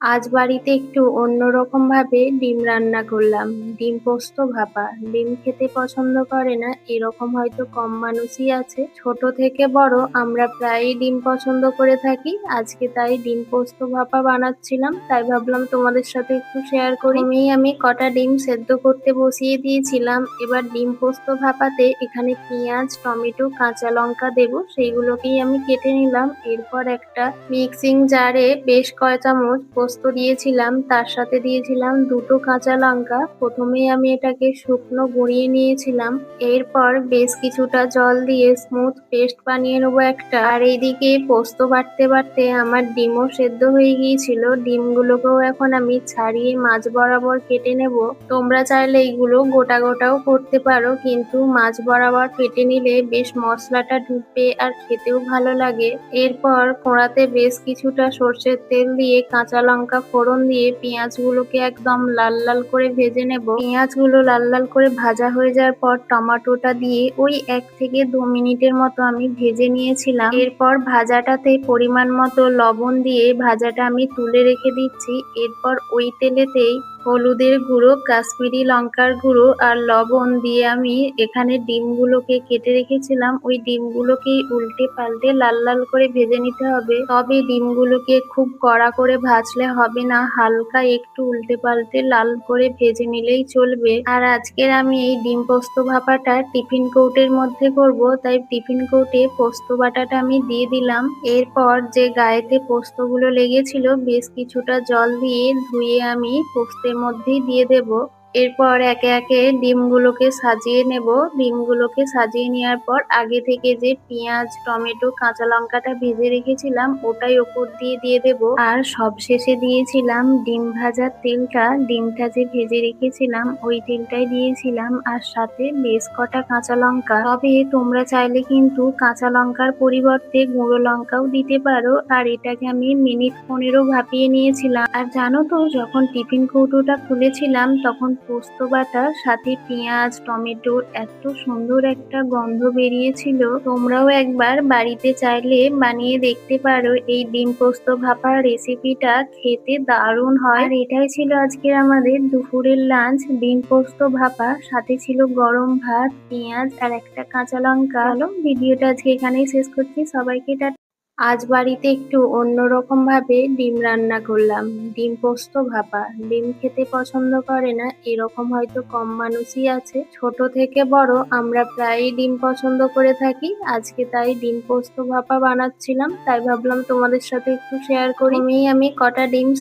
আজ বাড়িতে একটু অন্যরকম ভাবে ডিম রান্না করলাম। ডিম পোস্ত ভাপা। ডিম খেতে পছন্দ করে না এরকম হয়তো কম মানুষই আছে। ছোট থেকে বড় আমরা প্রায়ই ডিম পছন্দ করে থাকি। আজকে তাই ডিম পোস্ত ভাপা বানাচ্ছিলাম, তাই ভাবলাম তোমাদের সাথে একটু শেয়ার করি। আমি কটা ডিম সেদ্ধ করতে বসিয়ে দিয়েছিলাম। এবার ডিম পোস্ত ভাপাতে এখানে পেঁয়াজ, টমেটো, কাঁচা লঙ্কা দেবো, সেইগুলোকেই আমি কেটে নিলাম। এরপর একটা মিক্সিং জারে বেশ কয় চামচ পোস্ত দিয়েছিলাম, তার সাথে দিয়েছিলাম দুটো কাঁচা লঙ্কা। প্রথমেই আমি এটাকে শুকনো গুঁড়িয়ে নিয়েছিলাম। এরপর বেশ কিছুটা জল দিয়ে স্মুথ পেস্ট বানিয়ে নেবো একটা। আর এইদিকে পোস্ত বাটতে বাটতে আমার ডিমও সেদ্ধ হয়ে গিয়েছিল। ডিমগুলোকেও এখন আমি ছাড়িয়ে মাঝ বরাবর কেটে নেব। তোমরা চাইলে এইগুলো গোটা গোটাও করতে পারো, কিন্তু মাঝ বরাবর কেটে নিলে বেশ মশলাটা ঢুকবে আর খেতেও ভালো লাগে। এরপর কড়াতে বেশ কিছুটা সর্ষের তেল দিয়ে কাঁচা লঙ্কা ফোড়ন দিয়ে পেঁয়াজগুলোকে একদম লাল লাল করে ভেজে নেব। পেঁয়াজগুলো লাল লাল করে ভাজা হয়ে যাওয়ার পর টমেটোটা দিয়ে ওই 1 থেকে 2 মিনিটের মতো আমি ভেজে নিয়েছিলাম। এরপর ভাজাটাতে পরিমাণ মতো লবণ দিয়ে ভাজাটা আমি তুলে রেখে দিচ্ছি। এরপর ওই তেলেতেই হলুদের গুঁড়ো, কাশ্মীরি লঙ্কার গুঁড়ো আর লবণ দিয়ে আমি এখানে ডিমগুলোকে কেটে রেখেছিলাম, ওই ডিমগুলোকেই উল্টে পাল্টে লাল লাল করে ভেজে নিতে হবে। তবে ডিমগুলোকে খুব কড়া করে ভাজলে হবে না, হালকা একটু উল্টে পাল্টে লাল করে ভেজে নিলেই চলবে। আর আজকের আমি এই ডিম পোস্ত ভাপাটা টিফিন কৌটের মধ্যে করব, তাই টিফিন কৌটে পোস্ত বাটাটা আমি দিয়ে দিলাম। এরপর যে গায়েতে পোস্তগুলো লেগেছিল বেশ কিছুটা জল দিয়ে ধুয়ে আমি পোস্তের মধ্যেই দিয়ে দেব। এরপর একে একে ডিমগুলোকে সাজিয়ে নেব। ডিমগুলোকে সাজিয়ে নেওয়ার পর আগে থেকে যে পেঁয়াজ, টমেটো, কাঁচা লঙ্কাটা ভেজে রেখেছিলাম ওটাই ওপর দিয়ে দিয়ে দেব। আর সবশেষে দিয়েছিলাম ডিম ভাজার তেলটা। ডিমটা যে ভেজে রেখেছিলাম ওই তেলটাই দিয়েছিলাম, আর সাথে বেশ কটা কাঁচা লঙ্কা। তবে তোমরা চাইলে কিন্তু কাঁচা লঙ্কার পরিবর্তে গুঁড়ো লঙ্কাও দিতে পারো। আর এটাকে আমি মিনিট 15 ভাপিয়ে নিয়েছিলাম। আর জানো তো, যখন টিফিন কৌটোটা খুলেছিলাম তখন পোস্ত বাটা সাথে পেঁয়াজ, টমেটো এত সুন্দর একটা গন্ধ বেরিয়েছিল। তোমরাও একবার বাড়িতে চাইলে বানিয়ে দেখতে পারো। এই ডিম পোস্ত ভাপার রেসিপিটা খেতে দারুণ হয়। আর এটাই ছিল আজকের আমাদের দুপুরের লাঞ্চ, ডিম পোস্ত ভাপা, সাথে ছিল গরম ভাত, পেঁয়াজ আর একটা কাঁচা লঙ্কা। চলো ভিডিওটা আজকে এখানেই শেষ করছি। সবাইকে টাটা। আজ বাড়িতে একটু অন্যরকম ভাবে ডিম রান্না করলাম। ডিম পোস্ত ভাপা। ডিম খেতে পছন্দ করে না এরকম হয়তো কম মানুষই আছে। ছোট থেকে বড় আমরা প্রায়ই ডিম পছন্দ করে থাকি। আজকে তাই ডিম পোস্ত ভাপা বানাচ্ছিলাম, তাই ভাবলাম তোমাদের সাথে একটু শেয়ার করি। আমি কটা ডিম